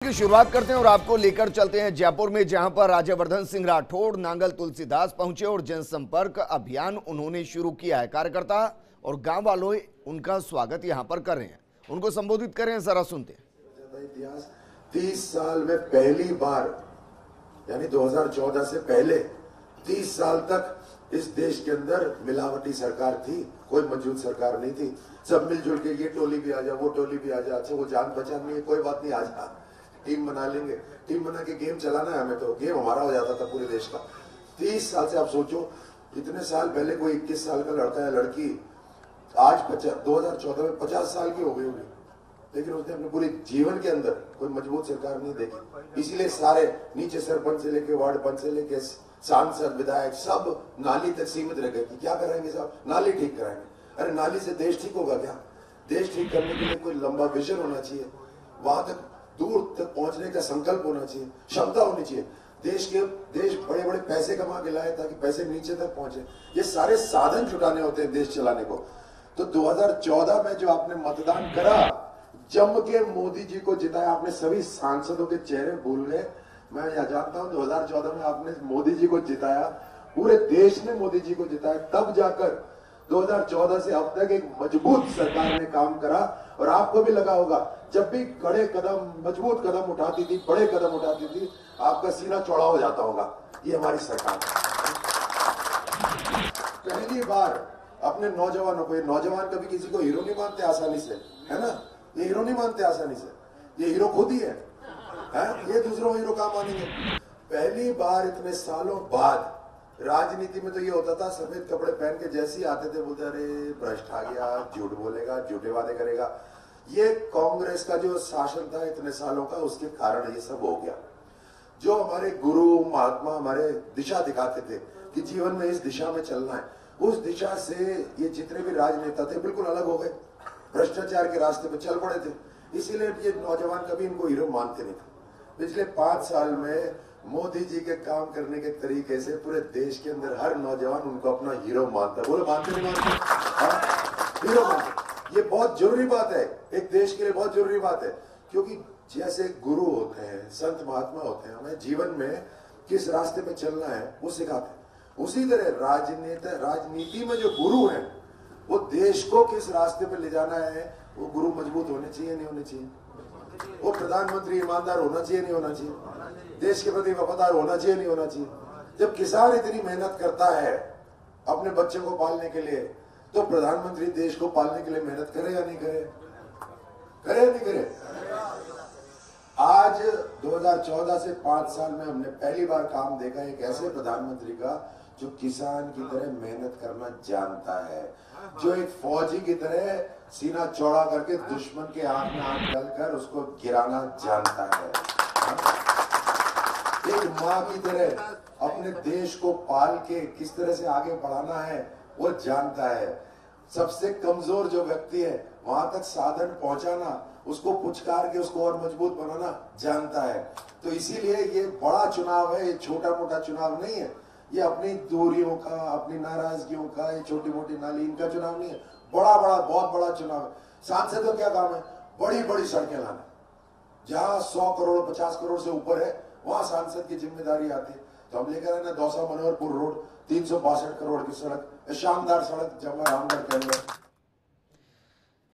की शुरुआत करते हैं और आपको लेकर चलते हैं जयपुर में, जहां पर राज्यवर्धन सिंह राठौड़ नांगल तुलसीदास पहुंचे और जनसंपर्क अभियान उन्होंने शुरू किया है। कार्यकर्ता और गांव वालों उनका स्वागत यहां पर कर रहे हैं, उनको संबोधित कर रहे हैं, जरा सुनते हैं। इतिहास 30 साल में पहली बार, यानी 2014 से पहले 30 साल तक इस देश के अंदर मिलावटी सरकार थी, कोई मौजूद सरकार नहीं थी। सब मिलजुल के ये टोली भी आ जा, वो टोली भी आ जा, अच्छा वो जान पहचान नहीं है, कोई बात नहीं, आ जा, टीम बना लेंगे, टीम बना के गेम चलाना है हमें, तो गेम हमारा हो जाता था पूरे देश का। 30 साल से आप सोचो, इतने साल पहले कोई 21 साल का लड़का या लड़की आज 2014 में 50 साल की हो गई होगी, लेकिन उसने अपने पूरे जीवन के अंदर कोई मजबूत सरकार नहीं देखी। इसीलिए सारे नीचे सरपंच से लेके वार्ड पंच से लेके सांसद विधायक सब नाली तक सीमित रह गए कि क्या कराएंगे साहब, नाली ठीक कराएंगे। अरे नाली से देश ठीक होगा क्या? देश ठीक करने के लिए कोई लंबा विजन होना चाहिए, वहां तक दूर तक पहुंचने का संकल्प होना चाहिए, क्षमता होनी चाहिए। देश बड़े बड़े पैसे कमा के लाए ताकि पैसे नीचे तक पहुंचे, ये सारे साधन जुटाने होते हैं देश चलाने को। तो 2014 में जो आपने मतदान करा, जम के मोदी जी को जिताया आपने, सभी सांसदों के चेहरे भूल गए। मैं यह जानता हूं 2014 में आपने मोदी जी को जिताया, पूरे देश ने मोदी जी को जिताया, तब जाकर 2014 से अब तक एक मजबूत सरकार ने काम करा। और आपको भी लगा होगा, जब भी कड़े कदम, मजबूत कदम उठाती थी, बड़े कदम उठाती थी, आपका सीना चौड़ा हो जाता होगा। ये हमारी सरकार पहली बार अपने नौजवानों को, ये नौजवान कभी किसी को हीरो नहीं मानते आसानी से, है ना, ये हीरो नहीं मानते आसानी से, ये हीरो खुद ही है, ये दूसरों हीरो कहाँ मानेंगे। पहली बार इतने सालों बाद, राजनीति में तो ये होता था सफेद कपड़े पहन के जैसे ही आते थे बोलते अरे भ्रष्ट आ गया, झूठ बोलेगा, झूठे वादे करेगा। ये कांग्रेस का जो शासन था इतने सालों का, उसके कारण ये सब हो गया। जो हमारे गुरु महात्मा हमारे दिशा दिखाते थे कि जीवन में इस दिशा में चलना है, उस दिशा से ये जितने भी राजनेता थे बिल्कुल अलग हो गए, भ्रष्टाचार के रास्ते पे चल पड़े थे। इसीलिए ये नौजवान कभी इनको हीरो मानते नहीं थे। पिछले 5 साल में मोदी जी के काम करने के तरीके से पूरे देश के अंदर हर नौजवान उनको अपना हीरो मानता है। बोलो मानते नहीं मानते? हीरो मानते। ये बहुत जरूरी बात है, एक देश के लिए बहुत जरूरी बात है, क्योंकि जैसे गुरु होते हैं, संत महात्मा होते हैं, हमें जीवन में किस रास्ते पे चलना है वो सिखाते हैं। उसी तरह राजनीति में जो गुरु हैं, वो देश को किस रास्ते पे ले जाना है, वो गुरु मजबूत होने चाहिए, नहीं होने चाहिए? वो प्रधानमंत्री ईमानदार होना चाहिए, नहीं होना चाहिए? देश के प्रति वफादार होना चाहिए, नहीं होना चाहिए? जब किसान इतनी मेहनत करता है अपने बच्चों को पालने के लिए, तो प्रधानमंत्री देश को पालने के लिए मेहनत करे या नहीं करे? करे या नहीं करे? आज 2014 से 5 साल में हमने पहली बार काम देखा एक ऐसे प्रधानमंत्री का जो किसान की तरह मेहनत करना जानता है, जो एक फौजी की तरह सीना चौड़ा करके दुश्मन के आंख में आंख डालकर उसको गिराना जानता है, एक माँ की तरह अपने देश को पाल के किस तरह से आगे बढ़ाना है वो जानता है। सबसे कमजोर जो व्यक्ति है वहां तक साधन पहुंचाना, उसको पुचकार के उसको और मजबूत बनाना जानता है। तो इसीलिए ये बड़ा चुनाव है, ये छोटा मोटा चुनाव नहीं है, ये अपनी दूरियों का, अपनी नाराजगियों का, ये छोटी मोटी नाली इनका चुनाव नहीं है, बड़ा बहुत बड़ा चुनाव है। सांसद का क्या काम है? बड़ी बड़ी सड़कें लाना। जहां 100 करोड़ 50 करोड़ से ऊपर है वहां सांसद की जिम्मेदारी आती है। तो हम लेकर आए ना दौसा मनोहरपुर रोड, 362 करोड़ की सड़क, शानदार सड़क जमा रामगढ़ के अंदर।